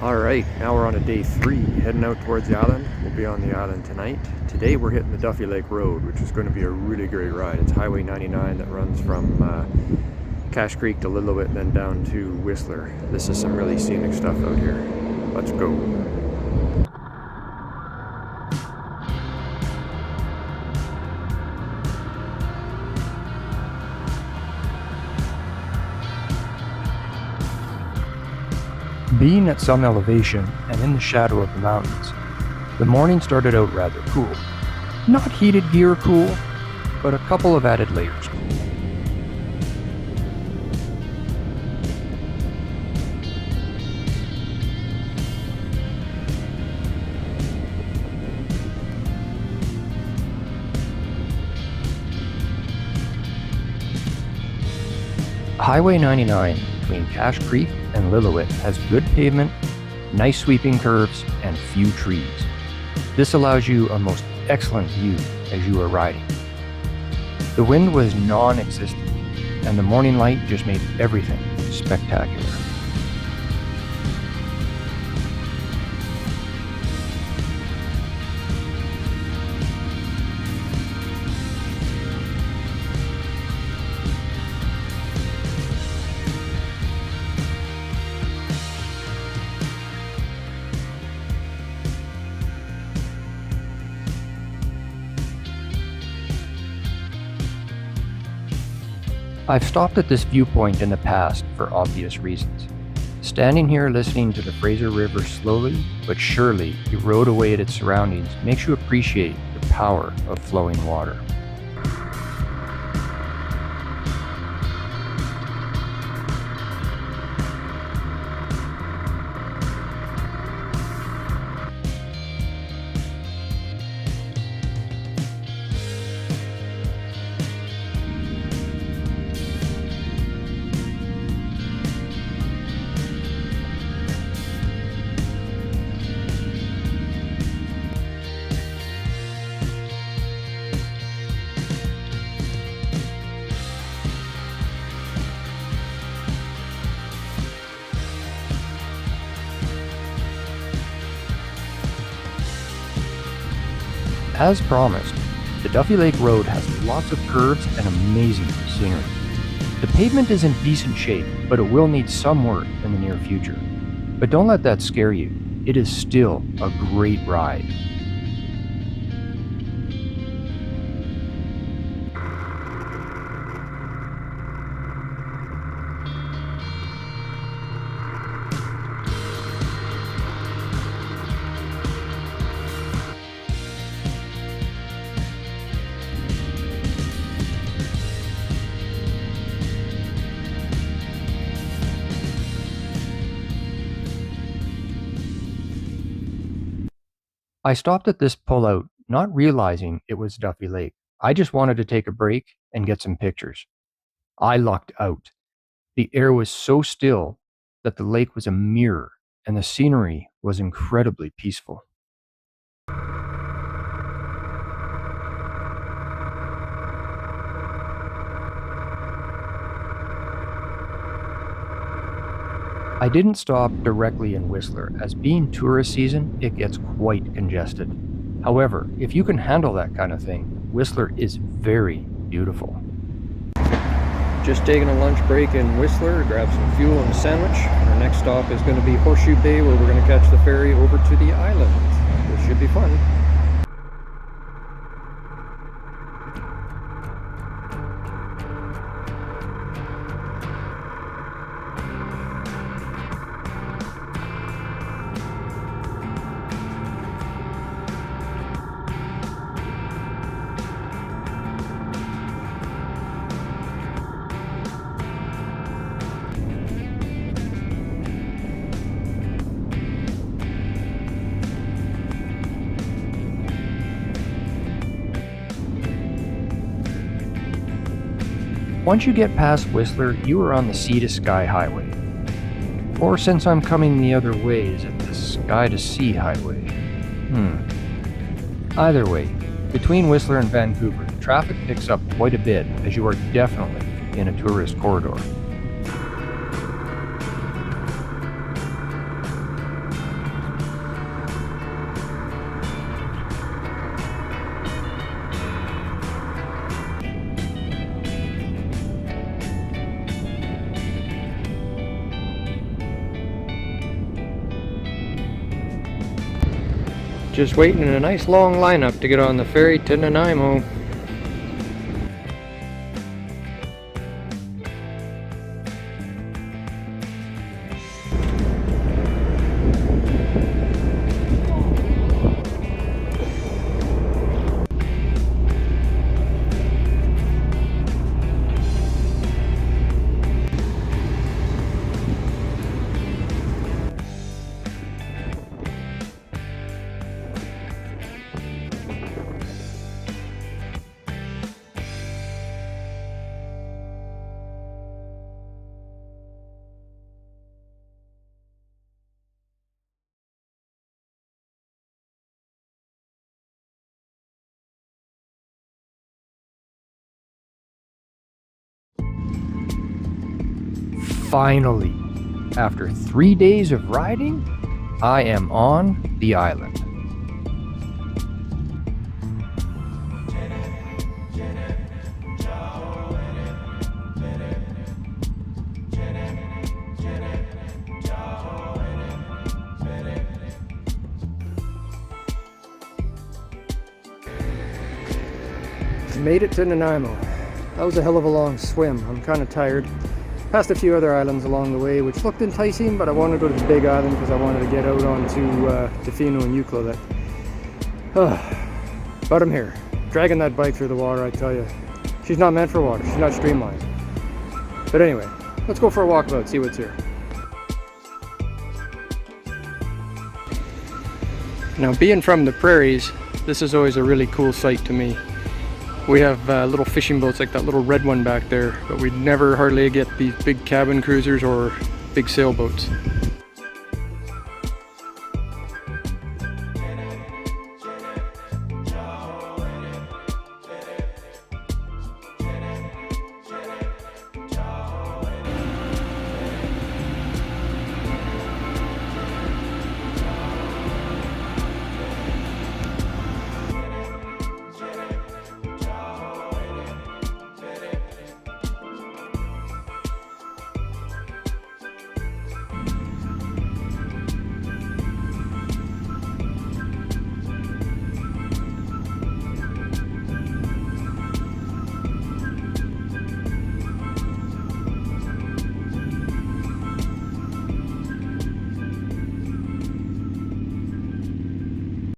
Alright, now we're on a day 3, heading out towards the island. We'll be on the island tonight. Today we're hitting the Duffy Lake Road, which is going to be a really great ride. It's Highway 99 that runs from Cache Creek to Lillooet and then down to Whistler. This is some really scenic stuff out here. Let's go. Being at some elevation and in the shadow of the mountains, the morning started out rather cool. Not heated gear cool, but a couple of added layers cool. Highway 99 between Cache Creek and Lillooet has good pavement, nice sweeping curves, and few trees. This allows you a most excellent view as you are riding. The wind was non-existent, and the morning light just made everything spectacular. I've stopped at this viewpoint in the past for obvious reasons. Standing here listening to the Fraser River slowly but surely erode away at its surroundings makes you appreciate the power of flowing water. As promised, the Duffy Lake Road has lots of curves and amazing scenery. The pavement is in decent shape, but it will need some work in the near future. But don't let that scare you. It is still a great ride. I stopped at this pullout, not realizing it was Duffy Lake. I just wanted to take a break and get some pictures. I lucked out. The air was so still that the lake was a mirror, and the scenery was incredibly peaceful. I didn't stop directly in Whistler, as being tourist season, it gets quite congested. However, if you can handle that kind of thing, Whistler is very beautiful. Just taking a lunch break in Whistler to grab some fuel and a sandwich. Our next stop is going to be Horseshoe Bay, where we're going to catch the ferry over to the island. This should be fun. Once you get past Whistler, you are on the Sea to Sky Highway. Or since I'm coming the other way, is it the Sky to Sea Highway? Either way, between Whistler and Vancouver, the traffic picks up quite a bit as you are definitely in a tourist corridor. Just waiting in a nice long lineup to get on the ferry to Nanaimo. Finally, after 3 days of riding, I am on the island. Made it to Nanaimo. That was a hell of a long swim. I'm kind of tired. Passed a few other islands along the way which looked enticing, but I wanted to go to the big island because I wanted to get out onto Tofino and Eucla. But I'm here. Dragging that bike through the water, I tell you. She's not meant for water. She's not streamlined. But anyway, let's go for a walkabout, see what's here. Now, being from the prairies, this is always a really cool sight to me. We have little fishing boats like that little red one back there, but we never hardly get these big cabin cruisers or big sailboats.